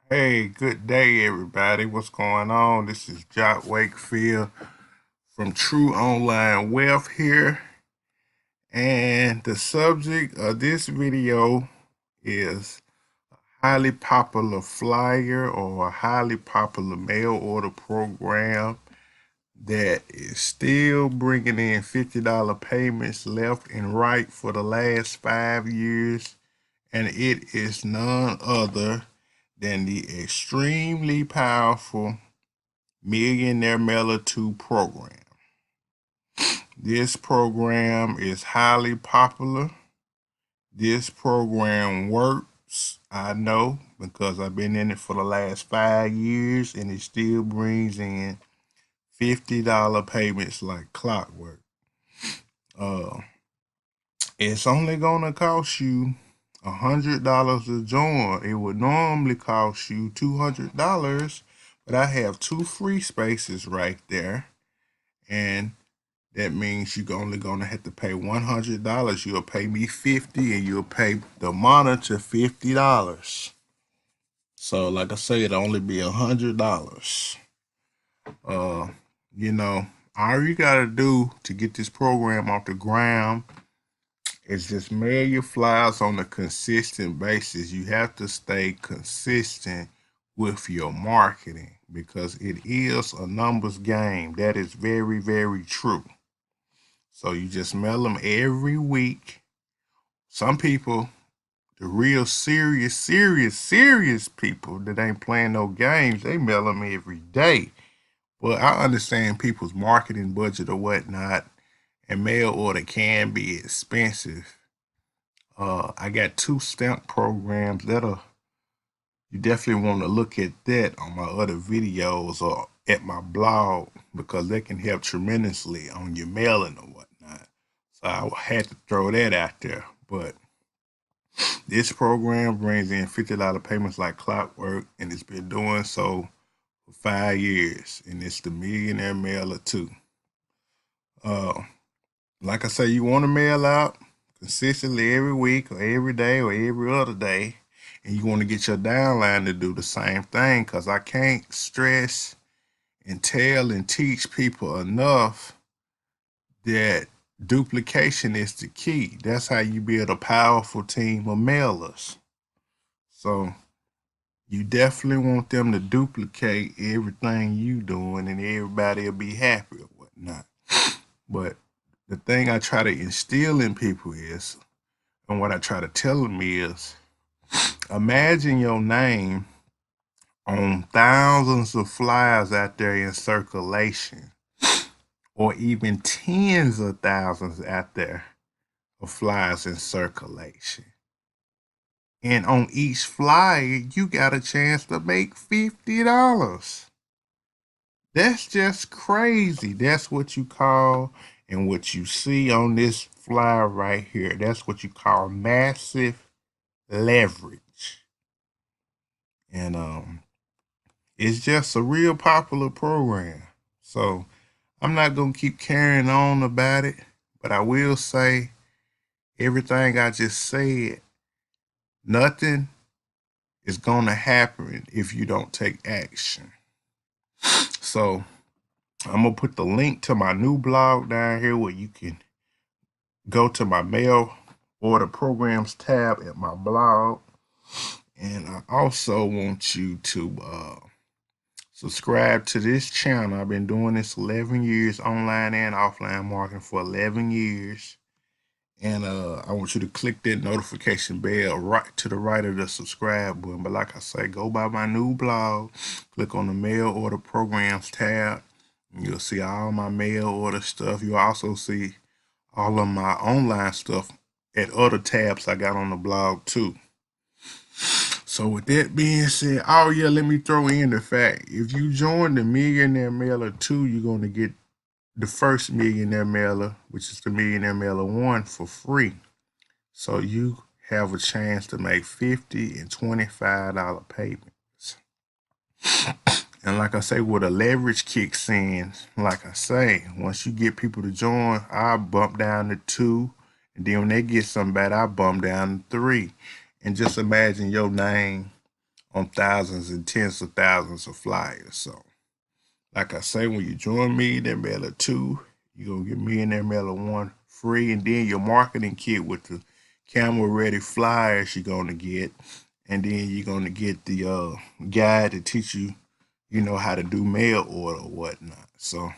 Hey, good day, everybody. What's going on? This is Wakefield from True Online Wealth here. And the subject of this video is a highly popular flyer or a highly popular mail order program that is still bringing in $50 payments left and right for the last 5 years. And it is none other than the extremely powerful Millionaire Mailer 2 program. This program is highly popular. This program works, I know, because I've been in it for the last 5 years and it still brings in $50 payments like clockwork. It's only gonna cost you $100 to join. It would normally cost you $200, but I have two free spaces right there, and that means you're only gonna have to pay $100. You'll pay me $50, and you'll pay the monitor $50. So, like I said, it'll only be $100. Uh, you know, all you gotta do to get this program off the ground is just mail your flyers on a consistent basis. You have to stay consistent with your marketing because it is a numbers game. That is very, very true. So you just mail them every week. Some people, the real serious people that ain't playing no games, they mail them every day. But I understand people's marketing budget or whatnot, and mail order can be expensive. I got two stamp programs that'll you definitely want to look at that on my other videos or at my blog because they can help tremendously on your mailing or whatnot. So I had to throw that out there. But this program brings in $50 payments like clockwork, and it's been doing so for 5 years. And it's the Millionaire Mailer 2. Uh, like I say, you want to mail out consistently every week or every day or every other day, and you want to get your downline to do the same thing because I can't stress and tell and teach people enough that duplication is the key. That's how you build a powerful team of mailers. So you definitely want them to duplicate everything you doing and everybody will be happy or whatnot. But the thing I try to instill in people is, and what I try to tell them is, imagine your name on thousands of flyers out there in circulation, or even tens of thousands out there of flyers in circulation. And on each flyer, you got a chance to make $50. That's just crazy. That's what you call, and what you see on this flyer right here, that's what you call massive leverage. And it's just a real popular program. So I'm not gonna keep carrying on about it, but I will say everything I just said, nothing is gonna happen if you don't take action. So I'm gonna put the link to my new blog down here where you can go to my mail order programs tab at my blog. And I also want you to subscribe to this channel. I've been doing this 11 years, online and offline marketing for 11 years. And I want you to click that notification bell right to the right of the subscribe button. But like I say, go by my new blog, click on the mail order programs tab, and you'll see all my mail order stuff. You'll also see all of my online stuff at other tabs I got on the blog too. So with that being said, oh yeah, let me throw in the fact, if you join the Millionaire Mailer 2, you're going to get the first Millionaire Mailer, which is the Millionaire Mailer 1, for free. So you have a chance to make $50 and $25 payments. And like I say, with a leverage kicks in, like I say, once you get people to join, I bump down to 2. And then when they get something bad, I bump down to 3. And just imagine your name on thousands and tens of thousands of flyers. So, like I say, when you join Millionaire Mailer 2, you're gonna get Millionaire Mailer 1 free, and then your marketing kit with the camera ready flyers you're gonna get, and then you're gonna get the guide to teach you, how to do mail order or whatnot. So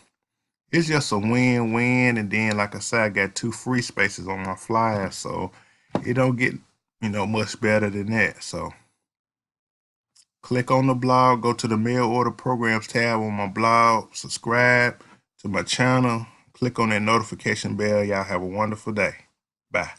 it's just a win-win. And then, like I said, I got 2 free spaces on my flyer, so it don't get, much better than that. So click on the blog, go to the mail order programs tab on my blog, subscribe to my channel, click on that notification bell. Y'all have a wonderful day. Bye.